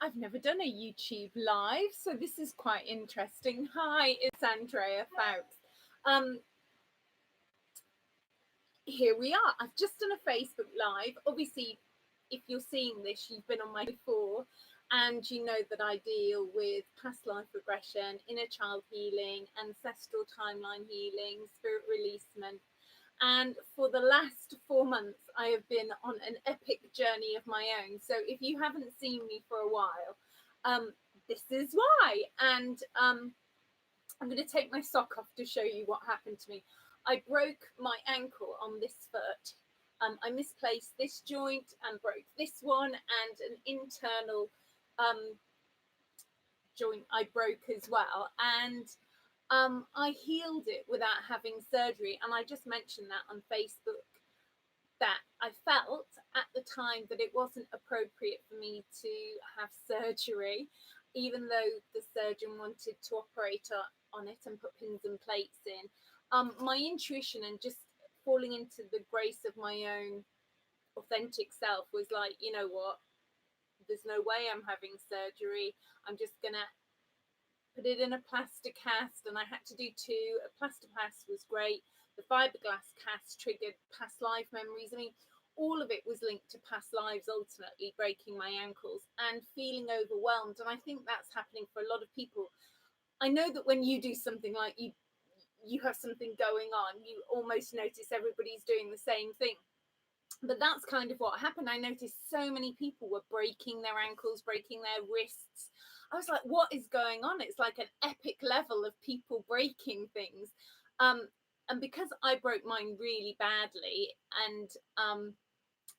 I've never done a YouTube live, so this is quite interesting. Hi, it's Andrea Fouts. Um, Here we are. I've just done a Facebook Live. Obviously, if you're seeing this, you've been on my before, and you know that I deal with past life regression, inner child healing, ancestral timeline healing, spirit releasement. And for the last 4 months, I have been on an epic journey of my own. So if you haven't seen me for a while, um, this is why. And I'm going to take my sock off to show you what happened to me. I broke my ankle on this foot. I misplaced this joint and broke this one, and an internal um, joint I broke as well. And I healed it without having surgery. And I just mentioned that on Facebook, that I felt at the time that it wasn't appropriate for me to have surgery, even though the surgeon wanted to operate on it and put pins and plates in. My intuition and just falling into the grace of my own authentic self was like, you know what? There's no way I'm having surgery. I'm just gonna put it in a plaster cast, and I had to do two. A plaster cast was great. The fiberglass cast triggered past life memories. I mean, all of it was linked to past lives, ultimately breaking my ankles and feeling overwhelmed. And I think that's happening for a lot of people. I know that when you do something like you have something going on, you almost notice everybody's doing the same thing. But that's kind of what happened. I noticed so many people were breaking their ankles, breaking their wrists. I was like, what is going on? It's like an epic level of people breaking things. And because I broke mine really badly, and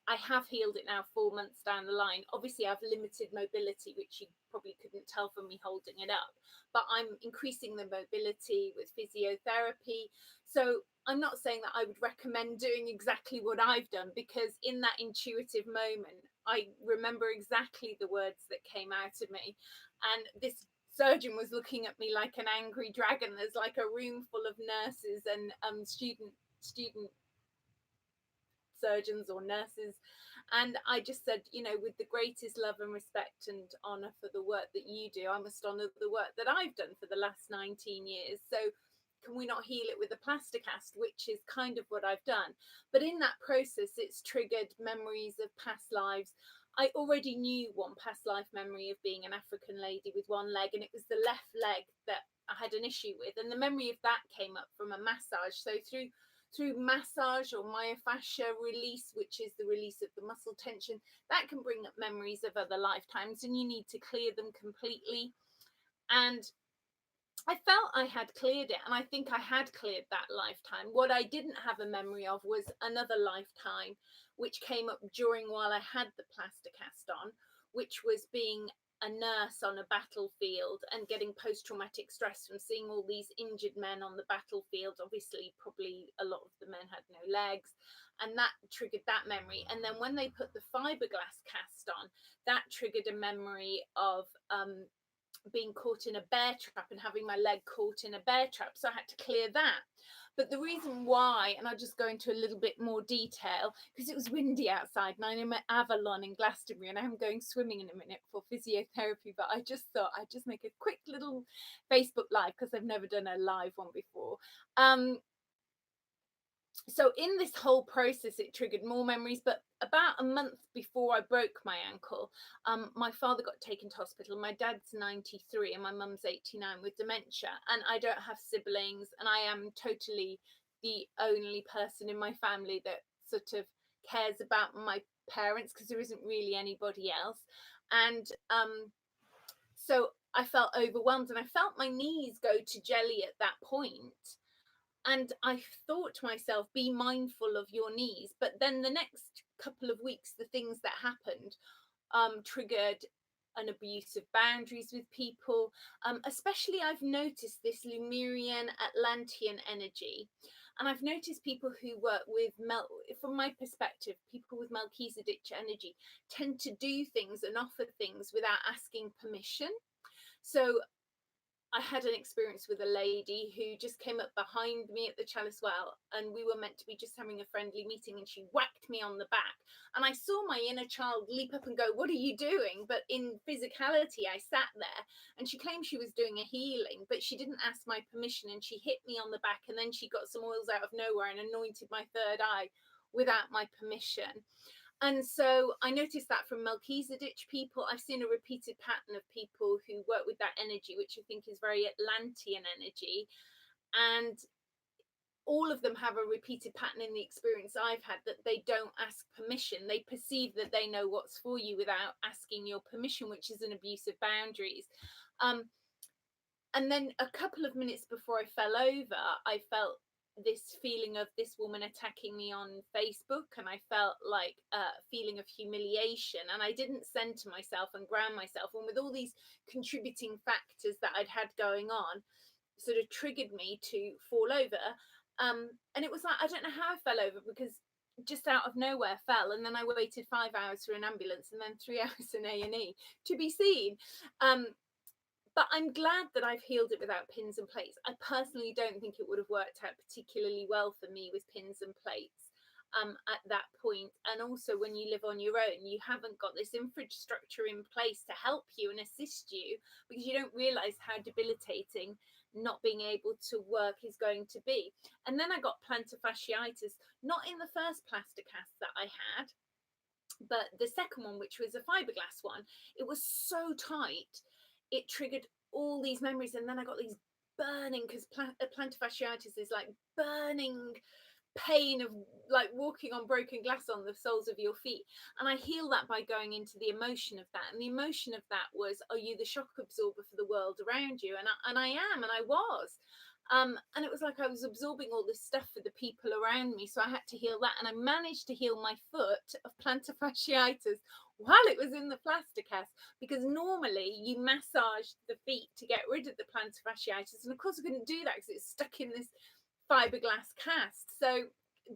I have healed it now 4 months down the line. Obviously, I've limited mobility, which you probably couldn't tell from me holding it up, but I'm increasing the mobility with physiotherapy. So I'm not saying that I would recommend doing exactly what I've done, because in that intuitive moment, I remember exactly the words that came out of me. And this surgeon was looking at me like an angry dragon. There's like a room full of nurses and student surgeons or nurses, and I just said, you know, with the greatest love and respect and honor for the work that you do, I must honor the work that I've done for the last 19 years. So can we not heal it with a plaster cast, which is kind of what I've done. But in that process, it's triggered memories of past lives. I already knew one past life memory of being an African lady with one leg, and it was the left leg that I had an issue with, and the memory of that came up from a massage. So through massage or myofascia release, which is the release of the muscle tension, that can bring up memories of other lifetimes, and you need to clear them completely. And I felt I had cleared it, and I think I had cleared that lifetime. What I didn't have a memory of was another lifetime, which came up during while I had the plaster cast on, which was being a nurse on a battlefield and getting post-traumatic stress from seeing all these injured men on the battlefield. Obviously, probably a lot of the men had no legs, and that triggered that memory. And then when they put the fiberglass cast on, that triggered a memory of being caught in a bear trap and having my leg caught in a bear trap. So I had to clear that. But the reason why, and I'll just go into a little bit more detail, because it was windy outside and I'm in Avalon in Glastonbury and I'm going swimming in a minute for physiotherapy. But I just thought I'd just make a quick little Facebook live because I've never done a live one before. So in this whole process, it triggered more memories. But about a month before I broke my ankle, my father got taken to hospital. My dad's 93 and my mum's 89 with dementia, and I don't have siblings, and I am totally the only person in my family that sort of cares about my parents, because there isn't really anybody else. And so I felt overwhelmed, and I felt my knees go to jelly at that point. And I thought to myself, be mindful of your knees. But then the next couple of weeks, the things that happened triggered an abuse of boundaries with people. Especially, I've noticed this Lemurian Atlantean energy. And I've noticed people who work with, from my perspective, people with Melchizedek energy tend to do things and offer things without asking permission. So I had an experience with a lady who just came up behind me at the Chalice Well, and we were meant to be just having a friendly meeting, and she whacked me on the back. And I saw my inner child leap up and go, "What are you doing?" But in physicality, I sat there, and she claimed she was doing a healing, but she didn't ask my permission, and she hit me on the back, and then she got some oils out of nowhere and anointed my third eye without my permission. And so I noticed that from Melchizedek people. I've seen a repeated pattern of people who work with that energy, which I think is very Atlantean energy. And all of them have a repeated pattern in the experience I've had, that they don't ask permission. They perceive that they know what's for you without asking your permission, which is an abuse of boundaries. And then a couple of minutes before I fell over, I felt this feeling of this woman attacking me on Facebook, and I felt like a feeling of humiliation, and I didn't center myself and ground myself, and with all these contributing factors that I'd had going on, sort of triggered me to fall over. And it was like, I don't know how I fell over, because just out of nowhere fell, and then I waited 5 hours for an ambulance, and then 3 hours in A&E to be seen. But I'm glad that I've healed it without pins and plates. I personally don't think it would have worked out particularly well for me with pins and plates at that point. And also, when you live on your own, you haven't got this infrastructure in place to help you and assist you, because you don't realize how debilitating not being able to work is going to be. And then I got plantar fasciitis, not in the first plaster cast that I had, but the second one, which was a fiberglass one. It was so tight, it triggered all these memories, and then I got these burning, because plantar fasciitis is like burning pain of like walking on broken glass on the soles of your feet. And I heal that by going into the emotion of that, and the emotion of that was, are you the shock absorber for the world around you? And I am, and I was. And it was like I was absorbing all this stuff for the people around me. So I had to heal that. And I managed to heal my foot of plantar fasciitis while it was in the plaster cast, because normally you massage the feet to get rid of the plantar fasciitis. And of course, I couldn't do that because it's stuck in this fiberglass cast. So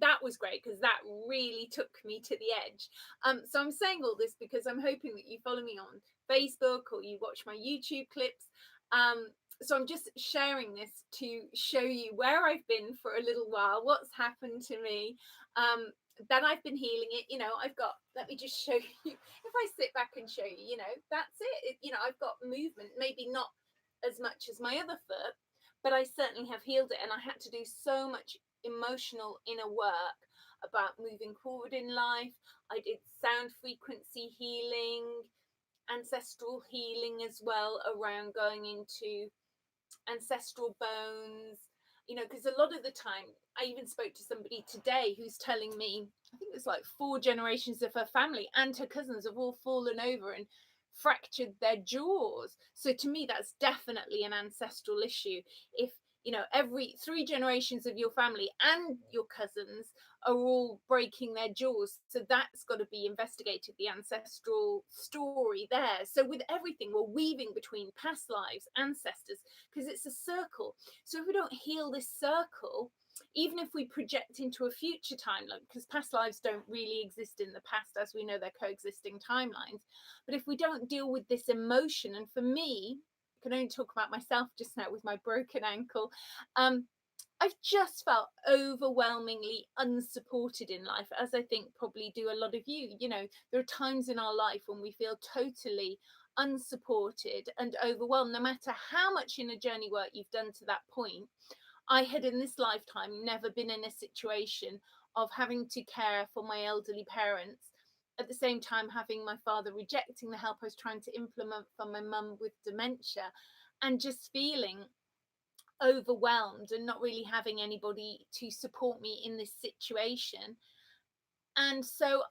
that was great, because that really took me to the edge. So I'm saying all this because I'm hoping that you follow me on Facebook or you watch my YouTube clips. So I'm just sharing this to show you where I've been for a little while, what's happened to me, that I've been healing it. I've got, let me just show you, if I sit back and show you, that's it. I've got movement, maybe not as much as my other foot, but I certainly have healed it. And I had to do so much emotional inner work about moving forward in life. I did sound frequency healing, ancestral healing as well, around going into ancestral bones, because a lot of the time, I even spoke to somebody today who's telling me, I think it was like 4 generations of her family and her cousins have all fallen over and fractured their jaws. So to me, that's definitely an ancestral issue. If every 3 generations of your family and your cousins are all breaking their jaws, so that's got to be investigated, the ancestral story there. So with everything, we're weaving between past lives, ancestors, because it's a circle. So if we don't heal this circle, even if we project into a future timeline, because past lives don't really exist in the past, as we know, they're coexisting timelines. But if we don't deal with this emotion, and for me, I can only talk about myself just now with my broken ankle, I've just felt overwhelmingly unsupported in life, as I think probably do a lot of you. There are times in our life when we feel totally unsupported and overwhelmed, no matter how much inner journey work you've done to that point. I had in this lifetime never been in a situation of having to care for my elderly parents, at the same time having my father rejecting the help I was trying to implement for my mum with dementia, and just feeling overwhelmed and not really having anybody to support me in this situation. And so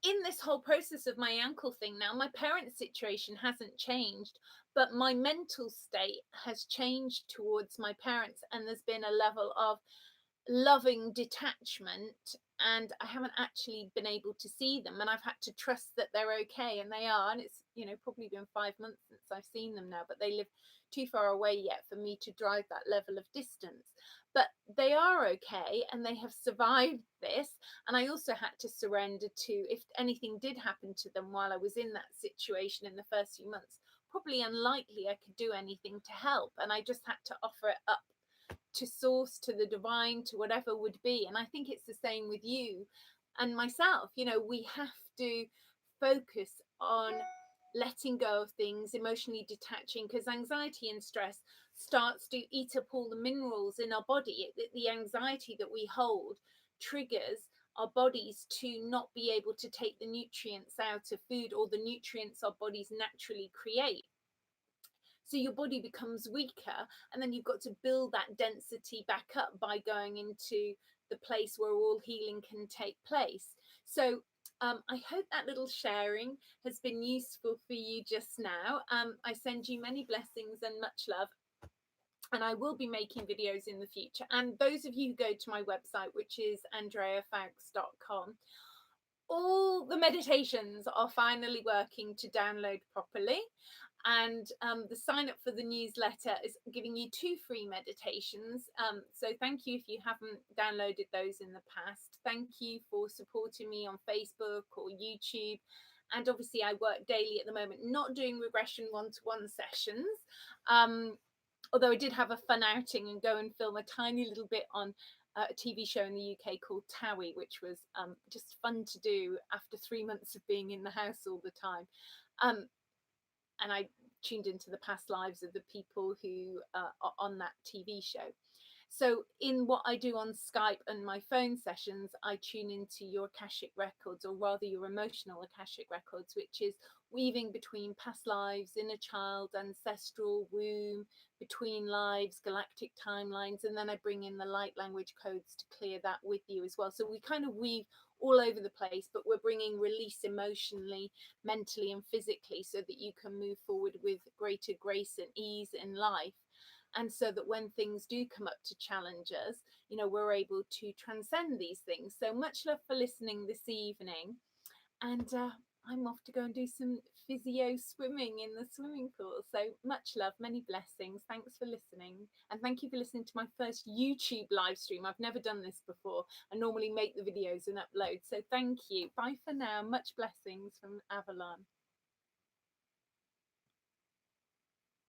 in this whole process of my ankle thing now, my parents' situation hasn't changed, but my mental state has changed towards my parents, and there's been a level of loving detachment, and I haven't actually been able to see them, and I've had to trust that they're okay, and they are. And it's probably been 5 months since I've seen them now, but they live too far away yet for me to drive that level of distance. But they are okay, and they have survived this. And I also had to surrender to, if anything did happen to them while I was in that situation in the first few months, probably unlikely I could do anything to help. And I just had to offer it up to source, to the divine, to whatever would be. And I think it's the same with you and myself. You know, we have to focus on letting go of things, emotionally detaching, because anxiety and stress starts to eat up all the minerals in our body. The anxiety that we hold triggers our bodies to not be able to take the nutrients out of food, or the nutrients our bodies naturally create. So your body becomes weaker, and then you've got to build that density back up by going into the place where all healing can take place. So I hope that little sharing has been useful for you just now. I send you many blessings and much love, and I will be making videos in the future. And those of you who go to my website, which is andreafouks.com, all the meditations are finally working to download properly. And the sign up for the newsletter is giving you 2 free meditations. So thank you if you haven't downloaded those in the past. Thank you for supporting me on Facebook or YouTube. And obviously I work daily at the moment, not doing regression one-to-one sessions. Although I did have a fun outing and go and film a tiny little bit on a TV show in the UK called Towie, which was just fun to do after 3 months of being in the house all the time. And I tuned into the past lives of the people who are on that TV show. So in what I do on Skype and my phone sessions, I tune into your Akashic records, or rather your emotional Akashic records, which is weaving between past lives, inner child, ancestral, womb, between lives, galactic timelines, and then I bring in the light language codes to clear that with you as well. So we kind of weave all over the place, but we're bringing release emotionally, mentally, and physically, so that you can move forward with greater grace and ease in life. And so that when things do come up to challenge us, you know, we're able to transcend these things. So much love for listening this evening. And I'm off to go and do some physio swimming in the swimming pool. So much love, many blessings. Thanks for listening. And thank you for listening to my first YouTube live stream. I've never done this before. I normally make the videos and upload. So thank you. Bye for now. Much blessings from Avalon.